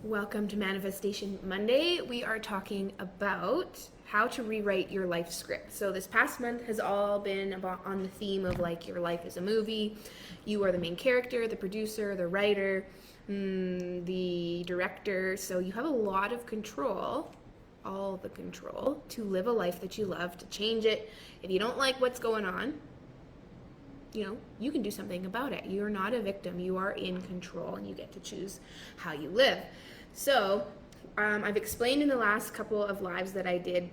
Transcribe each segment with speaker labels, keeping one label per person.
Speaker 1: Welcome to Manifestation Monday. We are talking about how to rewrite your life script. So this past month has all been about on the theme of like your life is a movie. You are the main character, the producer, the writer, the director. So you have a lot of control, all the control to live a life that you love, to change it. If you don't like what's going on, you can do something about it. You're not a victim. You are in control and you get to choose how you live. So I've explained in the last couple of lives that I did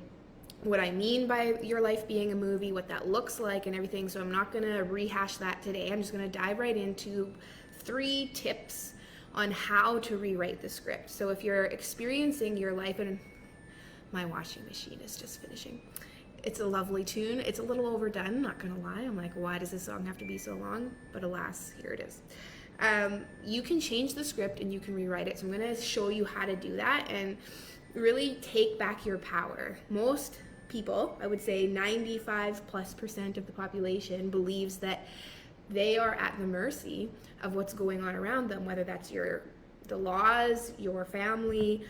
Speaker 1: what I mean by your life being a movie, what that looks like and everything. So I'm not going to rehash that today. I'm just going to dive right into 3 tips on how to rewrite the script. So if you're experiencing your life, and my washing machine is just finishing. It's a lovely tune. It's a little overdone, not gonna lie. I'm like, why does this song have to be so long? But alas, here it is. You can change the script and you can rewrite it. So I'm gonna show you how to do that and really take back your power. Most people, I would say 95+% of the population believes that they are at the mercy of what's going on around them, whether that's the laws, your family,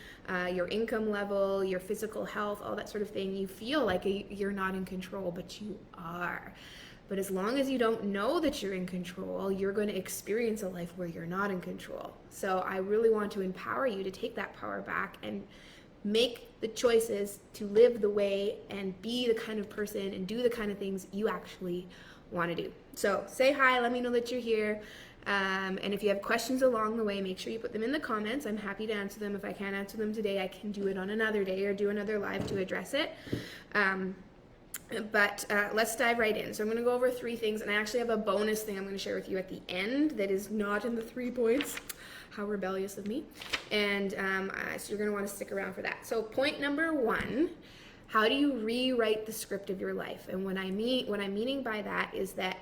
Speaker 1: your income level, your physical health, all that sort of thing. You feel like you're not in control, but you are. But as long as you don't know that you're in control, you're going to experience a life where you're not in control. So I really want to empower you to take that power back and make the choices to live the way and be the kind of person and do the kind of things you actually want to do. So say hi, let me know that you're here. And if you have questions along the way, make sure you put them in the comments. I'm happy to answer them. If I can't answer them today, I can do it on another day or do another live to address it. But let's dive right in. So I'm going to go over 3 things, and I actually have a bonus thing I'm going to share with you at the end that is not in the 3 points. How rebellious of me. And so you're going to want to stick around for that. So point number 1, how do you rewrite the script of your life? And what I'm meaning by that is that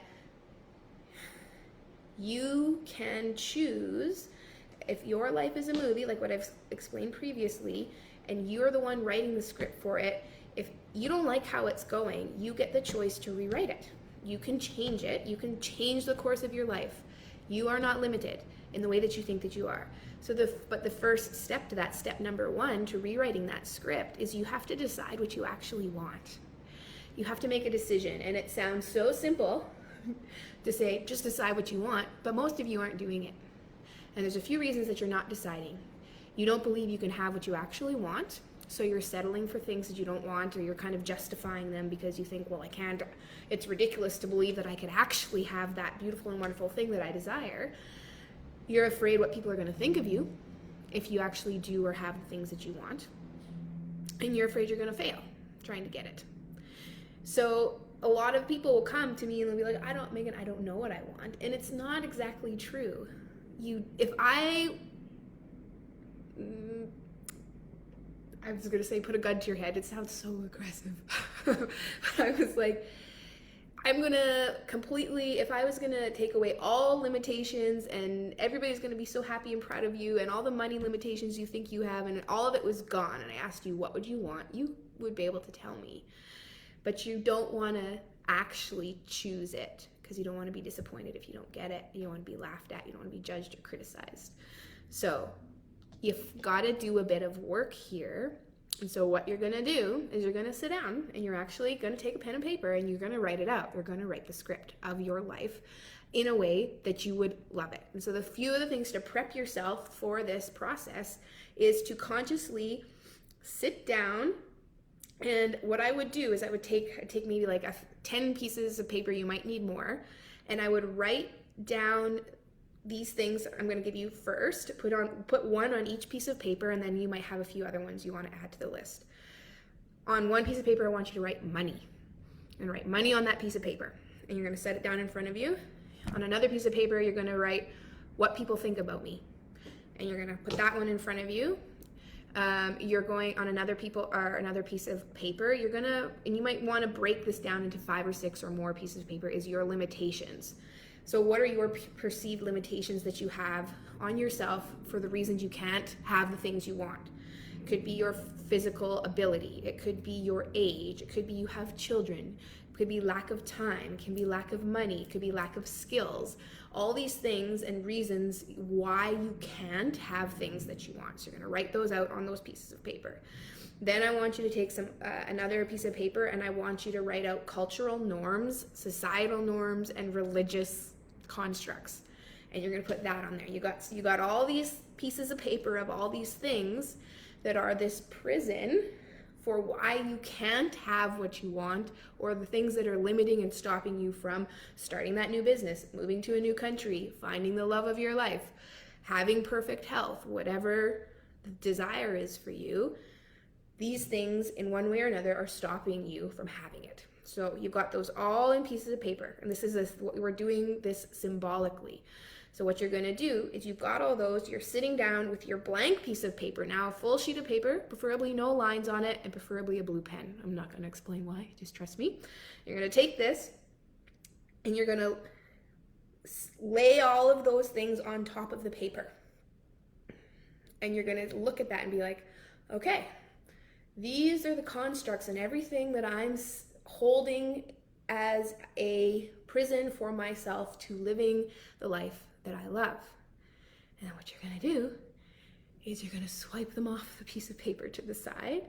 Speaker 1: you can choose, if your life is a movie, like what I've explained previously, and you're the one writing the script for it, if you don't like how it's going, you get the choice to rewrite it. You can change it. You can change the course of your life. You are not limited in the way that you think that you are. But the first step to that, step number 1 to rewriting that script, is you have to decide what you actually want. You have to make a decision, and it sounds so simple to say, just decide what you want, but most of you aren't doing it. And there's a few reasons that you're not deciding. You don't believe you can have what you actually want, so you're settling for things that you don't want, or you're kind of justifying them because you think, well, I can't, it's ridiculous to believe that I could actually have that beautiful and wonderful thing that I desire. You're afraid what people are going to think of you if you actually do or have the things that you want. And you're afraid you're going to fail trying to get it. So a lot of people will come to me and they'll be like, Megan, I don't know what I want. And it's not exactly true. I was going to say put a gun to your head. It sounds so aggressive. But I was like, if I was going to take away all limitations and everybody's going to be so happy and proud of you and all the money limitations you think you have and all of it was gone, and I asked you, what would you want? You would be able to tell me. But you don't want to actually choose it because you don't want to be disappointed if you don't get it. You don't want to be laughed at. You don't want to be judged or criticized. So you've got to do a bit of work here. And so what you're going to do is you're going to sit down and you're actually going to take a pen and paper and you're going to write it out. You're going to write the script of your life in a way that you would love it. And so the few of the things to prep yourself for this process is to consciously sit down. And what I would do is I'd take maybe like 10 pieces of paper, you might need more, and I would write down these things I'm going to give you first, put one on each piece of paper, and then you might have a few other ones you want to add to the list. On one piece of paper, I want you to write money, and write money on that piece of paper, and you're going to set it down in front of you. On another piece of paper, you're going to write what people think about me, and you're going to put that one in front of you. You're going on another piece of paper, and you might want to break this down into 5 or 6 or more pieces of paper, is your limitations. So what are your perceived limitations that you have on yourself for the reasons you can't have the things you want? It could be your physical ability. It could be your age. It could be you have children. could be lack of time, can be lack of money, could be lack of skills. All these things and reasons why you can't have things that you want. So you're going to write those out on those pieces of paper. Then I want you to take another piece of paper, and I want you to write out cultural norms, societal norms, and religious constructs. And you're going to put that on there. You got all these pieces of paper of all these things that are this prison for why you can't have what you want, or the things that are limiting and stopping you from starting that new business, moving to a new country, finding the love of your life, having perfect health, whatever the desire is for you. These things in one way or another are stopping you from having it. So you've got those all in pieces of paper, and we're doing this symbolically. So what you're going to do is you've got all those, you're sitting down with your blank piece of paper now, a full sheet of paper, preferably no lines on it, and preferably a blue pen. I'm not going to explain why, just trust me. You're going to take this and you're going to lay all of those things on top of the paper. And you're going to look at that and be like, okay, these are the constructs and everything that I'm holding as a prison for myself to living the life that I love. And then what you're going to do is you're going to swipe them off the piece of paper to the side,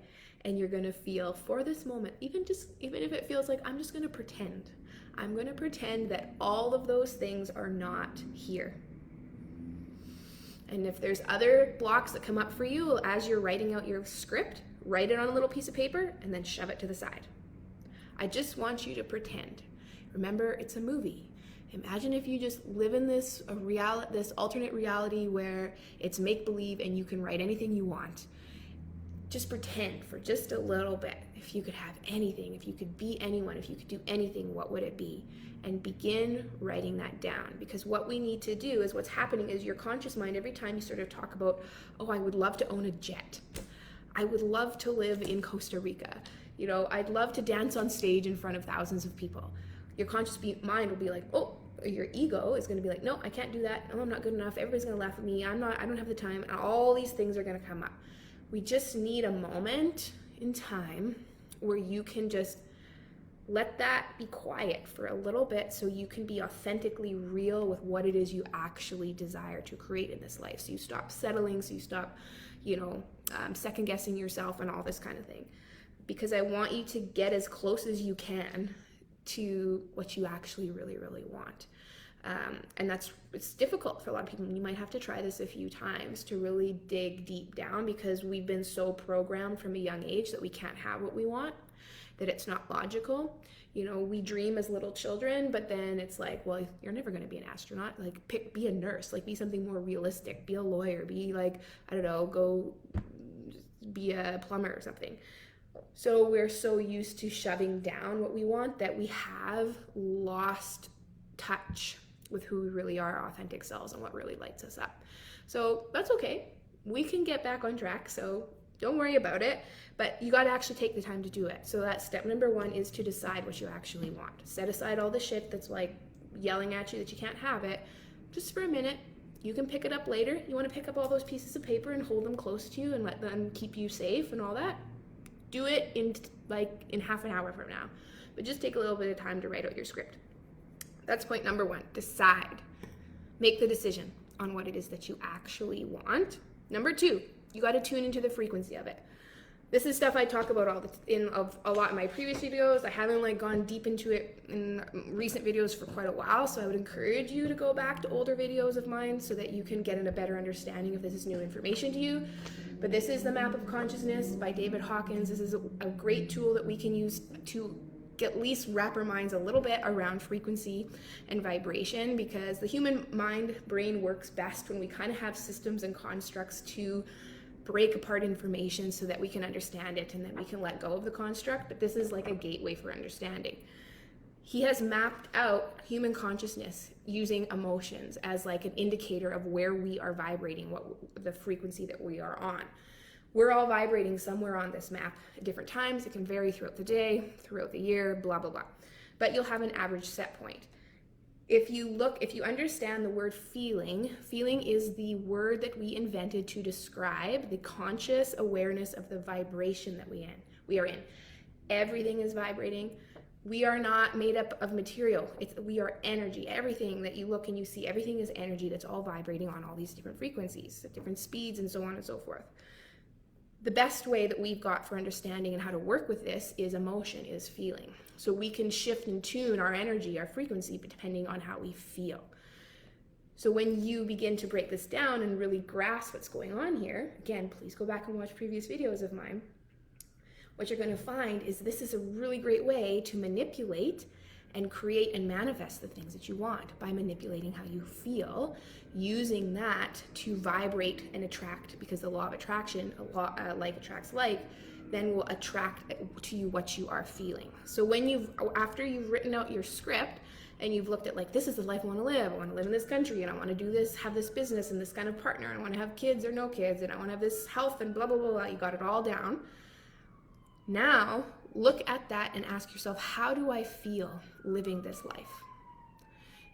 Speaker 1: and you're going to feel for this moment, even if it feels like I'm just going to pretend. I'm going to pretend that all of those things are not here. And if there's other blocks that come up for you as you're writing out your script, write it on a little piece of paper and then shove it to the side. I just want you to pretend. Remember, it's a movie. Imagine if you just live in this alternate reality where it's make-believe and you can write anything you want. Just pretend for just a little bit. If you could have anything, if you could be anyone, if you could do anything, what would it be? And begin writing that down. Because what we need to do is, what's happening is your conscious mind, every time you sort of talk about, oh, I would love to own a jet. I would love to live in Costa Rica. You know, I'd love to dance on stage in front of thousands of people. Your conscious mind will be like, oh, your ego is going to be like, no, I can't do that. No, I'm not good enough. Everybody's going to laugh at me. I don't have the time. And all these things are going to come up. We just need a moment in time where you can just let that be quiet for a little bit, so you can be authentically real with what it is you actually desire to create in this life. So you stop settling, so you stop, second guessing yourself and all this kind of thing. Because I want you to get as close as you can to what you actually really, really want. And it's difficult for a lot of people. You might have to try this a few times to really dig deep down, because we've been so programmed from a young age that we can't have what we want, that it's not logical. We dream as little children, but then it's like, well, you're never going to be an astronaut. Like, be a nurse, like be something more realistic, be a lawyer, be like, I don't know, go be a plumber or something. So we're so used to shoving down what we want that we have lost touch with who we really are, our authentic selves, and what really lights us up. So that's okay. We can get back on track, so don't worry about it, but you got to actually take the time to do it. So that's step number 1, is to decide what you actually want. Set aside all the shit that's like yelling at you that you can't have it, just for a minute. You can pick it up later. You want to pick up all those pieces of paper and hold them close to you and let them keep you safe and all that. Do it in half an hour from now, but just take a little bit of time to write out your script. That's point number 1. Decide. Make the decision on what it is that you actually want. Number 2, you got to tune into the frequency of it. This is stuff I talk about a lot in my previous videos. I haven't gone deep into it in recent videos for quite a while, so I would encourage you to go back to older videos of mine so that you can get a better understanding if this is new information to you. But this is the Map of Consciousness by David Hawkins. This is a great tool that we can use to at least wrap our minds a little bit around frequency and vibration, because the human brain works best when we kind of have systems and constructs to break apart information so that we can understand it and then we can let go of the construct. But this is like a gateway for understanding. He has mapped out human consciousness using emotions as like an indicator of where we are vibrating, what the frequency that we are on. We're all vibrating somewhere on this map at different times. It can vary throughout the day, throughout the year, blah, blah, blah. But you'll have an average set point. If you understand the word feeling is the word that we invented to describe the conscious awareness of the vibration that we are in. Everything is vibrating. We are not made up of material. We are energy. Everything that you look and you see, everything is energy that's all vibrating on all these different frequencies at different speeds and so on and so forth. The best way that we've got for understanding and how to work with this is emotion, is feeling. So we can shift and tune our energy, our frequency, depending on how we feel. So when you begin to break this down and really grasp what's going on here, again, please go back and watch previous videos of mine. What you're going to find is this is a really great way to manipulate and create and manifest the things that you want by manipulating how you feel, using that to vibrate and attract, because the law of attraction, like attracts like, then will attract to you what you are feeling. So after you've written out your script and you've looked at like, this is the life I want to live. I want to live in this country and I want to do this, have this business and this kind of partner. And I want to have kids or no kids and I want to have this health and blah, blah, blah, blah. You got it all down. Now, look at that and ask yourself, how do I feel living this life?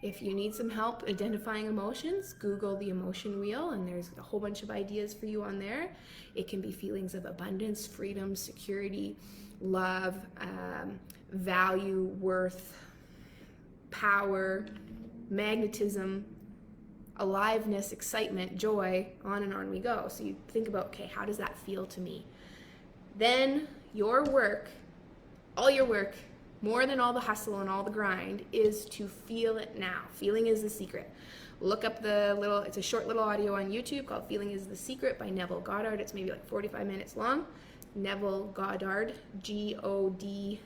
Speaker 1: If you need some help identifying emotions, Google the emotion wheel, and there's a whole bunch of ideas for you on there. It can be feelings of abundance, freedom, security, love, value, worth, power, magnetism, aliveness, excitement, joy, on and on we go. So you think about, okay, how does that feel to me? Then your work, all your work, more than all the hustle and all the grind, is to feel it now. Feeling is the secret. Look up it's a short little audio on YouTube called Feeling is the Secret by Neville Goddard. It's maybe like 45 minutes long. Neville Goddard, Goddard.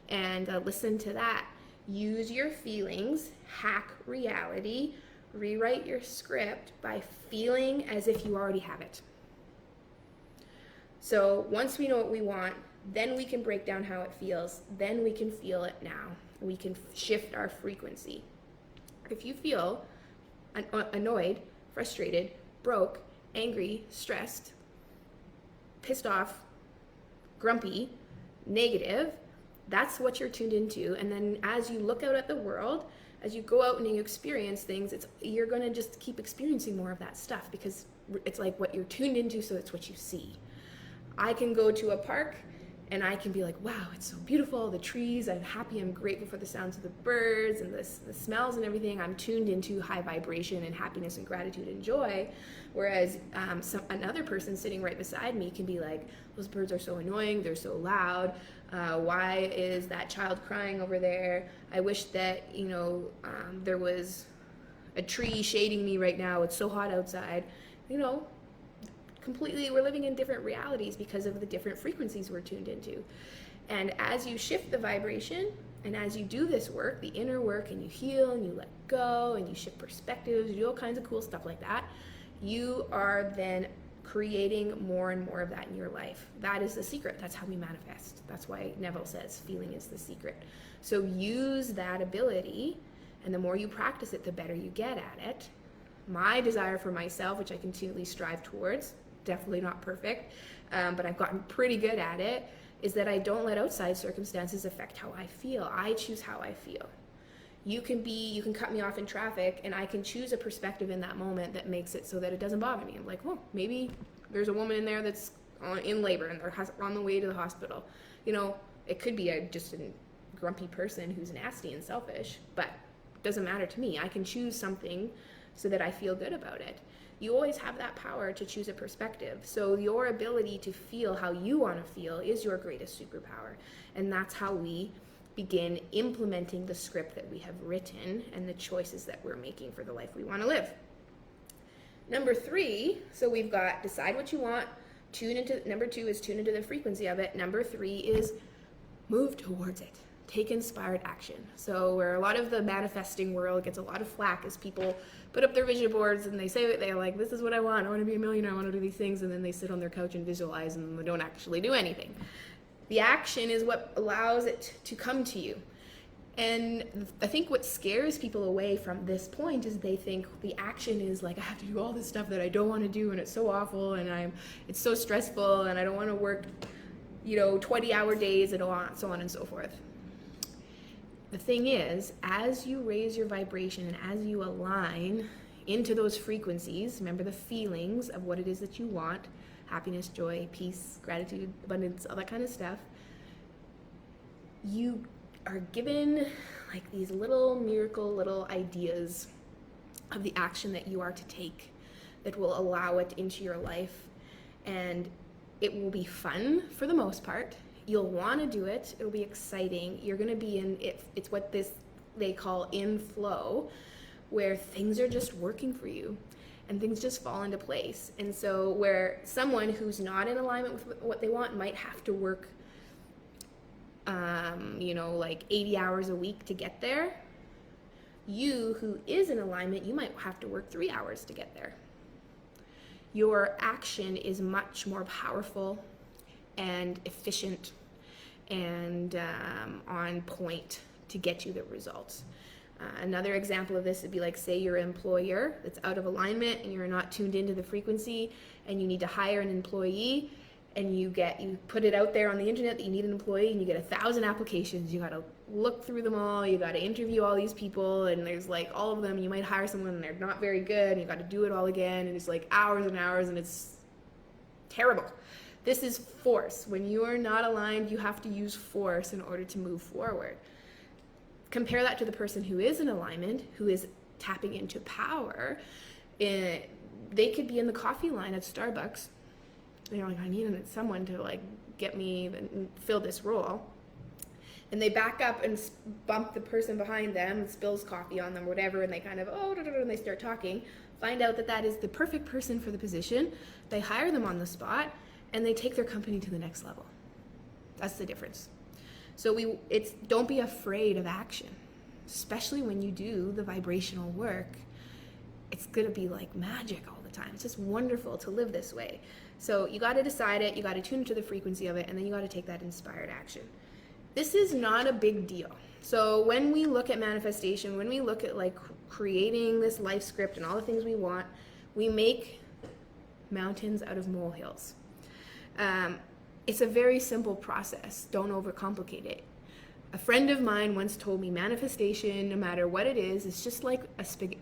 Speaker 1: And listen to that. Use your feelings, hack reality, rewrite your script by feeling as if you already have it. So once we know what we want, then we can break down how it feels. Then we can feel it now. We can shift our frequency. If you feel annoyed, frustrated, broke, angry, stressed, pissed off, grumpy, negative, that's what you're tuned into. And then as you look out at the world, as you go out and you experience things, you're going to just keep experiencing more of that stuff because it's like what you're tuned into, so it's what you see. I can go to a park and I can be like, wow, it's so beautiful, the trees, I'm happy, I'm grateful for the sounds of the birds and the smells and everything. I'm tuned into high vibration and happiness and gratitude and joy. Whereas another person sitting right beside me can be like, those birds are so annoying, they're so loud. Why is that child crying over there? I wish that, there was a tree shading me right now. It's so hot outside. Completely, we're living in different realities because of the different frequencies we're tuned into. And as you shift the vibration and as you do this work, the inner work, and you heal and you let go and you shift perspectives, you do all kinds of cool stuff like that, you are then creating more and more of that in your life. That is the secret. That's how we manifest. That's why Neville says feeling is the secret. So use that ability, and the more you practice it, the better you get at it. My desire for myself, which I continually strive towards, definitely not perfect, but I've gotten pretty good at it, is that I don't let outside circumstances affect how I feel. I choose how I feel. You can cut me off in traffic and I can choose a perspective in that moment that makes it so that it doesn't bother me. I'm like, well, maybe there's a woman in there that's in labor and they're on the way to the hospital. It could be just a grumpy person who's nasty and selfish, but it doesn't matter to me. I can choose something so that I feel good about it. You always have that power to choose a perspective. So your ability to feel how you want to feel is your greatest superpower. And that's how we begin implementing the script that we have written and the choices that we're making for the life we want to live. Number 3, so we've got decide what you want, number 2 is tune into the frequency of it. Number 3 is move towards it. Take inspired action. So where a lot of the manifesting world gets a lot of flack is people put up their vision boards and they say what they're like, this is what I want to be a millionaire, I want to do these things, and then they sit on their couch and visualize and they don't actually do anything. The action is what allows it to come to you. And I think what scares people away from this point is they think the action is like, I have to do all this stuff that I don't want to do and it's so awful and it's so stressful and I don't want to work 20-hour days and so on and so forth. The thing is, as you raise your vibration and as you align into those frequencies, remember the feelings of what it is that you want, happiness, joy, peace, gratitude, abundance, all that kind of stuff, you are given like these little miracle little ideas of the action that you are to take that will allow it into your life, and it will be fun for the most part. You'll want to do it. It'll be exciting. You're going to be in it. It's what they call in flow, where things are just working for you and things just fall into place. And so where someone who's not in alignment with what they want might have to work like 80 hours a week to get there, you who is in alignment, you might have to work 3 hours to get there. Your action is much more powerful and efficient and on point to get you the results. Another example of this would be like, say you're an employer that's out of alignment and you're not tuned into the frequency, and you need to hire an employee, and you put it out there on the internet that you need an employee, and you get 1,000 applications. You got to look through them all. You got to interview all these people, and there's like all of them. You might hire someone and they're not very good, and you got to do it all again, and it's like hours and hours, and it's terrible. This is force. When you are not aligned, you have to use force in order to move forward. Compare that to the person who is in alignment, who is tapping into power. They could be in the coffee line at Starbucks. They're like, I need someone to like get me and fill this role. And they back up and bump the person behind them and spills coffee on them or whatever, and they kind of, and they start talking. Find out that is the perfect person for the position. They hire them on the spot, and they take their company to the next level. That's the difference. So don't be afraid of action, especially when you do the vibrational work. It's gonna be like magic all the time. It's just wonderful to live this way. So you got to decide it, you got to tune into the frequency of it, and then you got to take that inspired action. This is not a big deal. So when we look at manifestation, when we look at like creating this life script and all the things we want, we make mountains out of molehills. It's a very simple process. Don't overcomplicate it. A friend of mine once told me manifestation, no matter what it is just like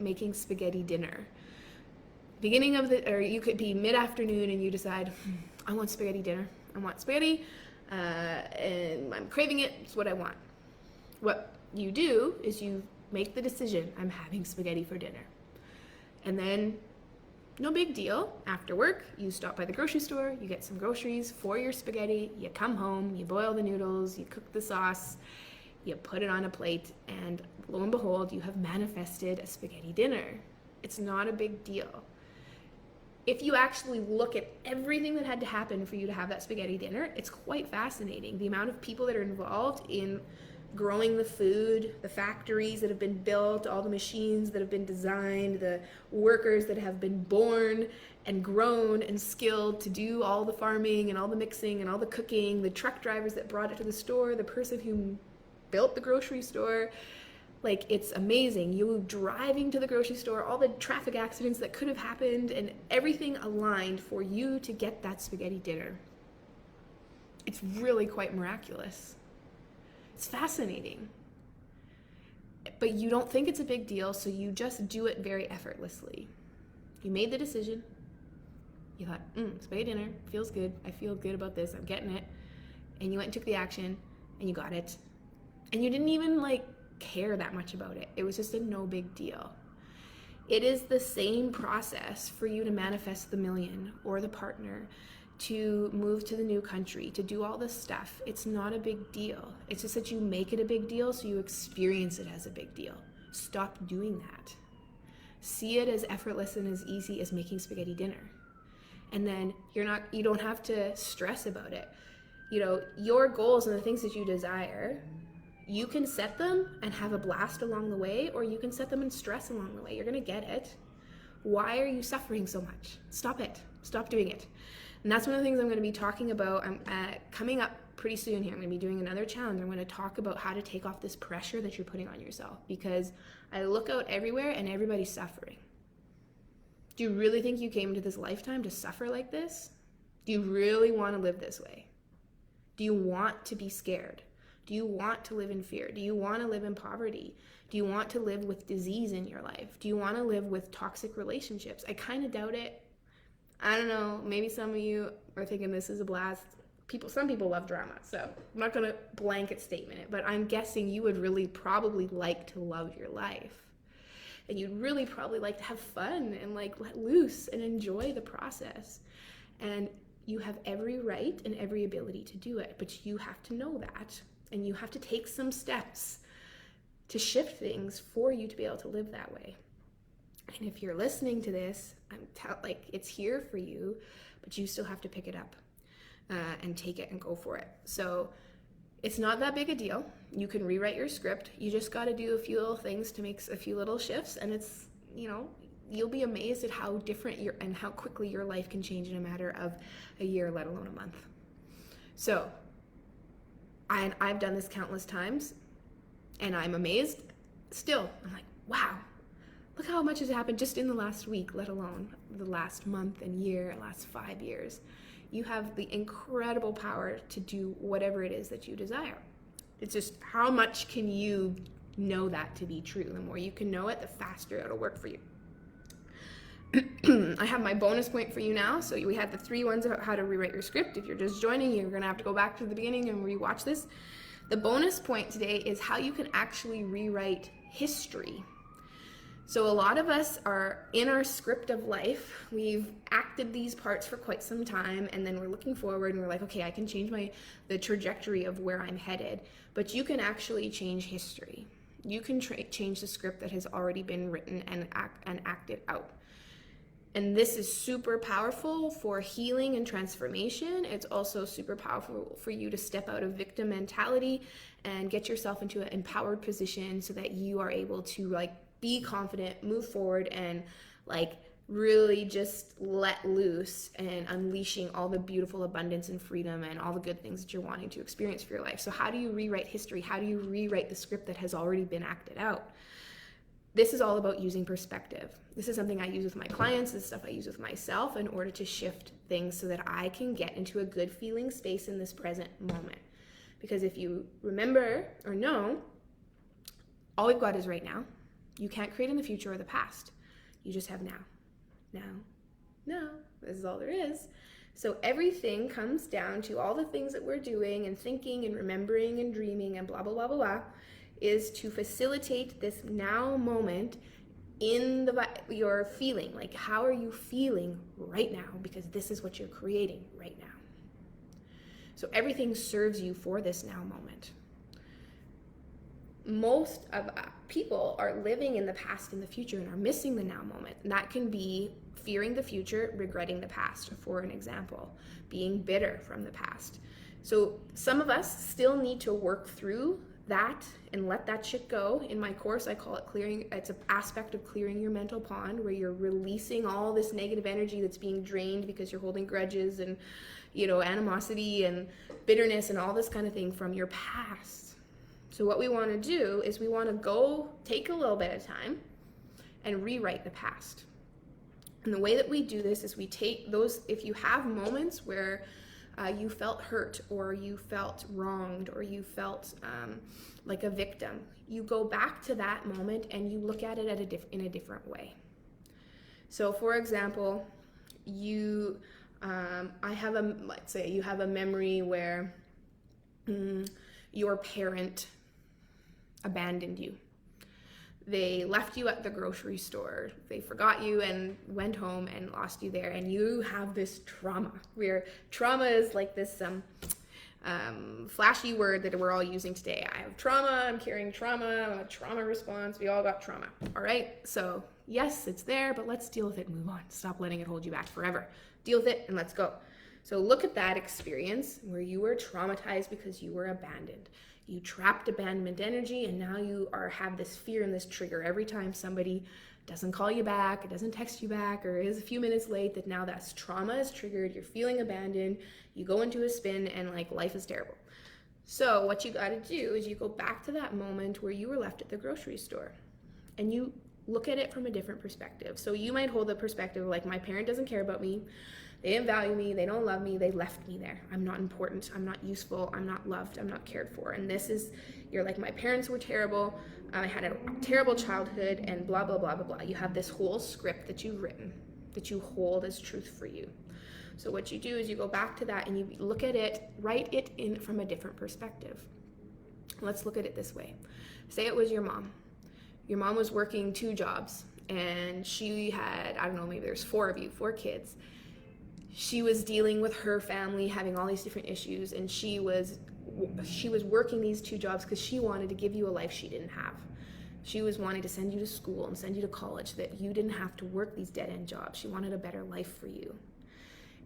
Speaker 1: making spaghetti dinner. Or you could be mid-afternoon and you decide, I want spaghetti dinner. I want spaghetti, and I'm craving it. It's what I want. What you do is you make the decision, I'm having spaghetti for dinner. And then, no big deal. After work, you stop by the grocery store, you get some groceries for your spaghetti, you come home, you boil the noodles, you cook the sauce, you put it on a plate, and lo and behold, you have manifested a spaghetti dinner. It's not a big deal. If you actually look at everything that had to happen for you to have that spaghetti dinner, it's quite fascinating. The amount of people that are involved in growing the food, the factories that have been built, all the machines that have been designed, the workers that have been born and grown and skilled to do all the farming and all the mixing and all the cooking, the truck drivers that brought it to the store, the person who built the grocery store. Like, it's amazing. You driving to the grocery store, all the traffic accidents that could have happened, and everything aligned for you to get that spaghetti dinner. It's really quite miraculous. It's fascinating. But you don't think it's a big deal, so you just do it very effortlessly. You made the decision. You thought, spaghetti dinner, feels good. I feel good about this. I'm getting it. And you went and took the action, and you got it. And you didn't even, care that much about it. It was just a no big deal. It is the same process for you to manifest the million or the partner, to move to the new country, to do all this stuff. It's not a big deal. It's just that you make it a big deal so you experience it as a big deal. Stop doing that. See it as effortless and as easy as making spaghetti dinner. And then you don't have to stress about it. Your goals and the things that you desire, you can set them and have a blast along the way, or you can set them and stress along the way. You're going to get it. Why are you suffering so much? Stop it. Stop doing it. And that's one of the things I'm going to be talking about. I'm coming up pretty soon here. I'm going to be doing another challenge. I'm going to talk about how to take off this pressure that you're putting on yourself, because I look out everywhere and everybody's suffering. Do you really think you came into this lifetime to suffer like this? Do you really want to live this way? Do you want to be scared? Do you want to live in fear? Do you want to live in poverty? Do you want to live with disease in your life? Do you want to live with toxic relationships? I kind of doubt it. I don't know. Maybe some of you are thinking this is a blast. some people love drama, so I'm not going to blanket statement it, but I'm guessing you would really probably like to love your life. And you'd really probably like to have fun and like let loose and enjoy the process. And you have every right and every ability to do it, but you have to know that. And you have to take some steps to shift things for you to be able to live that way. And if you're listening to this, it's here for you, but you still have to pick it up and take it and go for it. So it's not that big a deal. You can rewrite your script. You just got to do a few little things to make a few little shifts, and it's, you'll be amazed at how different and how quickly your life can change in a matter of a year, let alone a month. So I've done this countless times, and I'm amazed still. I'm like, wow, look how much has happened just in the last week, let alone the last month and year, last 5 years. You have the incredible power to do whatever it is that you desire. It's just how much can you know that to be true? The more you can know it, the faster it'll work for you. I have my bonus point for you now. So we had the 3 ones about how to rewrite your script. If you're just joining, you're going to have to go back to the beginning and rewatch this. The bonus point today is how you can actually rewrite history. So a lot of us are in our script of life. We've acted these parts for quite some time, and then we're looking forward and we're like, okay, I can change the trajectory of where I'm headed. But you can actually change history. You can change the script that has already been written and acted out. And this is super powerful for healing and transformation. It's also super powerful for you to step out of victim mentality and get yourself into an empowered position so that you are able to be confident, move forward, and really just let loose and unleashing all the beautiful abundance and freedom and all the good things that you're wanting to experience for your life. So how do you rewrite history? How do you rewrite the script that has already been acted out? This is all about using perspective. This is something I use with my clients. This is stuff I use with myself in order to shift things so that I can get into a good feeling space in this present moment. Because if you remember or know, all we've got is right now. You can't create in the future or the past. You just have now. Now. This is all there is. So everything comes down to all the things that we're doing and thinking and remembering and dreaming and blah, blah, blah, blah, blah, is to facilitate this now moment in your feeling. How are you feeling right now? Because this is what you're creating right now. So everything serves you for this now moment. Most of people are living in the past and the future and are missing the now moment. And that can be fearing the future, regretting the past, for an example, being bitter from the past. So some of us still need to work through that and let that shit go. In my course, I call it clearing. It's an aspect of clearing your mental pond, where you're releasing all this negative energy that's being drained because you're holding grudges and, animosity and bitterness and all this kind of thing from your past. So what we want to do is we want to go take a little bit of time and rewrite the past. And the way that we do this is we take those, if you have moments where you felt hurt or you felt wronged or you felt like a victim, you go back to that moment and you look at it in a different way. So for example, let's say you have a memory where your parent abandoned you. They left you at the grocery store. They forgot you and went home and lost you there. And you have this trauma, where trauma is like this flashy word that we're all using today. I have trauma, I'm carrying trauma, I'm a trauma response. We all got trauma, all right? So yes, it's there, but let's deal with it and move on. Stop letting it hold you back forever. Deal with it and let's go. So look at that experience where you were traumatized because you were abandoned. You trapped abandonment energy, and now you have this fear and this trigger every time somebody doesn't call you back, or doesn't text you back, or is a few minutes late, that now that trauma is triggered, you're feeling abandoned, you go into a spin, and life is terrible. So what you got to do is you go back to that moment where you were left at the grocery store, and you look at it from a different perspective. So you might hold the perspective like, my parent doesn't care about me, they didn't value me, they don't love me, they left me there. I'm not important, I'm not useful, I'm not loved, I'm not cared for. And you're like, my parents were terrible, I had a terrible childhood, and blah, blah, blah, blah, blah. You have this whole script that you've written, that you hold as truth for you. So what you do is you go back to that and you look at it, write it in from a different perspective. Let's look at it this way. Say it was your mom. Your mom was working 2 jobs and she had, I don't know, maybe there's 4 of you, 4 kids. She was dealing with her family, having all these different issues, and she was working these 2 jobs because she wanted to give you a life she didn't have. She was wanting to send you to school and send you to college so that you didn't have to work these dead-end jobs. She wanted a better life for you.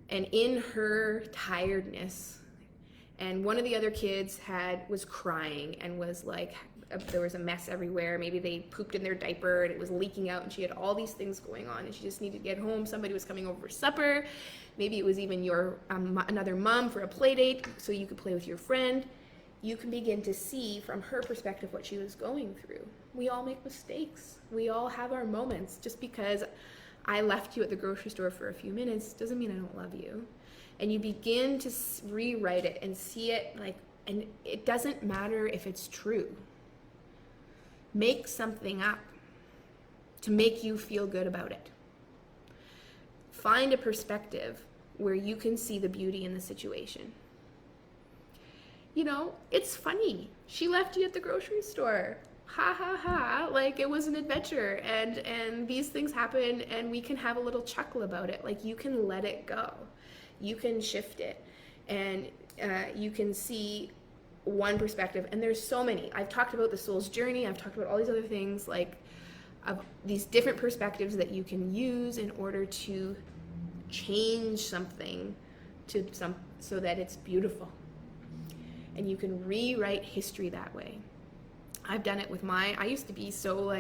Speaker 1: And in her tiredness, and one of the other kids was crying and was like, there was a mess everywhere. Maybe they pooped in their diaper and it was leaking out, and she had all these things going on and she just needed to get home. Somebody was coming over for supper. Maybe it was even your another mom for a play date so you could play with your friend. You can begin to see from her perspective what she was going through. We all make mistakes. We all have our moments. Just because I left you at the grocery store for a few minutes doesn't mean I don't love you. And you begin to rewrite it and see it and it doesn't matter if it's true. Make something up to make you feel good about it. Find a perspective where you can see the beauty in the situation. You know, it's funny. She left you at the grocery store. Ha ha ha. Like, it was an adventure, and these things happen, and we can have a little chuckle about it. Like, you can let it go. You can shift it, and you can see one perspective. And there's so many. I've talked about the soul's journey. I've talked about all these other things, like of these different perspectives that you can use in order to change something so that it's beautiful. And you can rewrite history that way. I've done it with I used to be so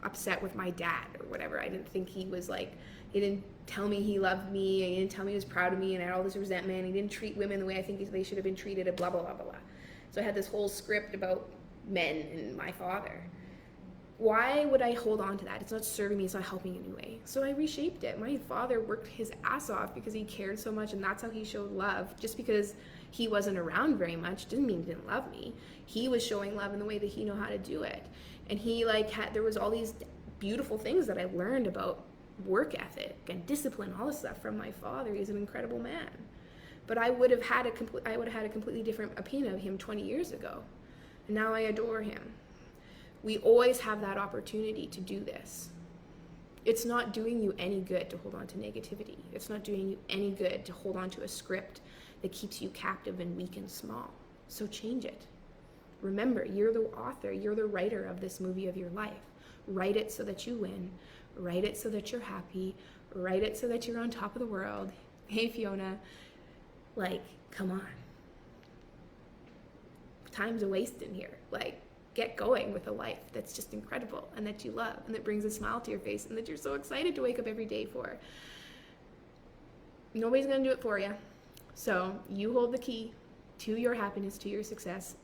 Speaker 1: upset with my dad or whatever. I didn't think he didn't tell me he loved me, and he didn't tell me he was proud of me, and I had all this resentment. He didn't treat women the way I think they should have been treated, and blah, blah, blah, blah, blah. So I had this whole script about men and my father. Why would I hold on to that? It's not serving me, it's not helping in any way. So I reshaped it. My father worked his ass off because he cared so much, and that's how he showed love. Just because he wasn't around very much didn't mean he didn't love me. He was showing love in the way that he knew how to do it. And he there was all these beautiful things that I learned about work ethic and discipline, all this stuff from my father. He's an incredible man. But I would have had a completely different opinion of him 20 years ago. And now I adore him. We always have that opportunity to do this. It's not doing you any good to hold on to negativity. It's not doing you any good to hold on to a script that keeps you captive and weak and small. So change it. Remember, you're the author, you're the writer of this movie of your life. Write it so that you win. Write it so that you're happy. Write it so that you're on top of the world. Hey, Fiona, come on. Time's a waste in here. Get going with a life that's just incredible and that you love and that brings a smile to your face and that you're so excited to wake up every day for. Nobody's going to do it for you. So you hold the key to your happiness, to your success.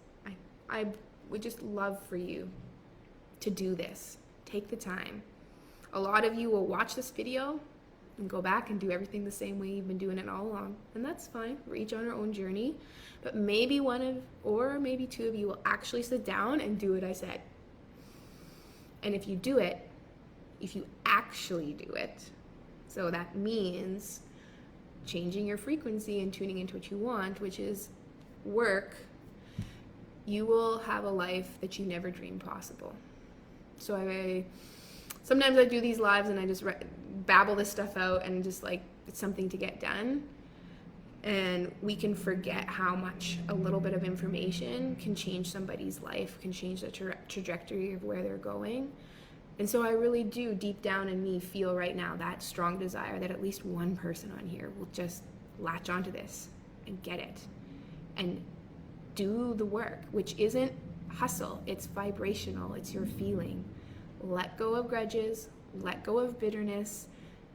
Speaker 1: I would just love for you to do this. Take the time. A lot of you will watch this video and go back and do everything the same way you've been doing it all along. And that's fine. We're each on our own journey. But maybe maybe 2 of you will actually sit down and do what I said. And if you do it, if you actually do it, so that means changing your frequency and tuning into what you want, which is work, you will have a life that you never dreamed possible. So sometimes I do these lives and I just babble this stuff out and just it's something to get done. And we can forget how much a little bit of information can change somebody's life, can change the trajectory of where they're going. And so I really do, deep down in me, feel right now that strong desire that at least one person on here will just latch onto this and get it and do the work, which isn't hustle, it's vibrational, it's your feeling. Let go of grudges, let go of bitterness,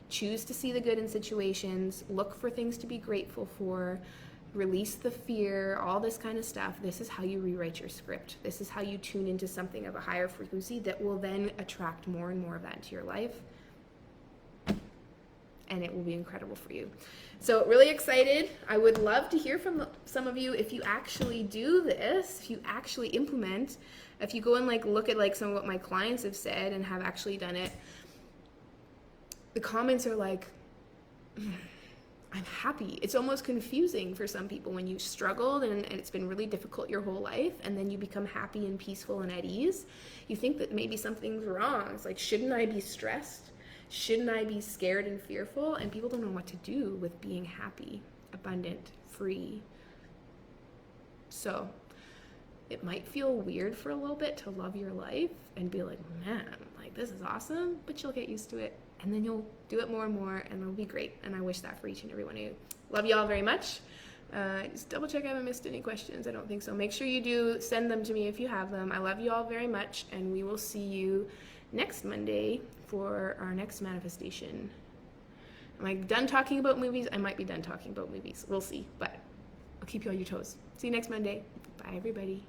Speaker 1: choose to see the good in situations, look for things to be grateful for, release the fear, all this kind of stuff. This is how you rewrite your script. This is how you tune into something of a higher frequency that will then attract more and more of that into your life. And it will be incredible for you. So really excited. I would love to hear from some of you if you actually do this, if you actually implement, if you go and look at some of what my clients have said and have actually done it. The comments are I'm happy. It's almost confusing for some people when you struggled and it's been really difficult your whole life, and then you become happy and peaceful and at ease. You think that maybe something's wrong. It's like, shouldn't I be stressed? Shouldn't I be scared and fearful? And people don't know what to do with being happy, abundant, free. So it might feel weird for a little bit to love your life and be like, man, like this is awesome, but you'll get used to it. And then you'll do it more and more, and it'll be great. And I wish that for each and every one of you. Love you all very much. Just double check I haven't missed any questions. I don't think so. Make sure you do send them to me if you have them. I love you all very much, and we will see you next Monday for our next manifestation. Am I done talking about movies? I might be done talking about movies. We'll see, but I'll keep you on your toes. See you next Monday. Bye, everybody.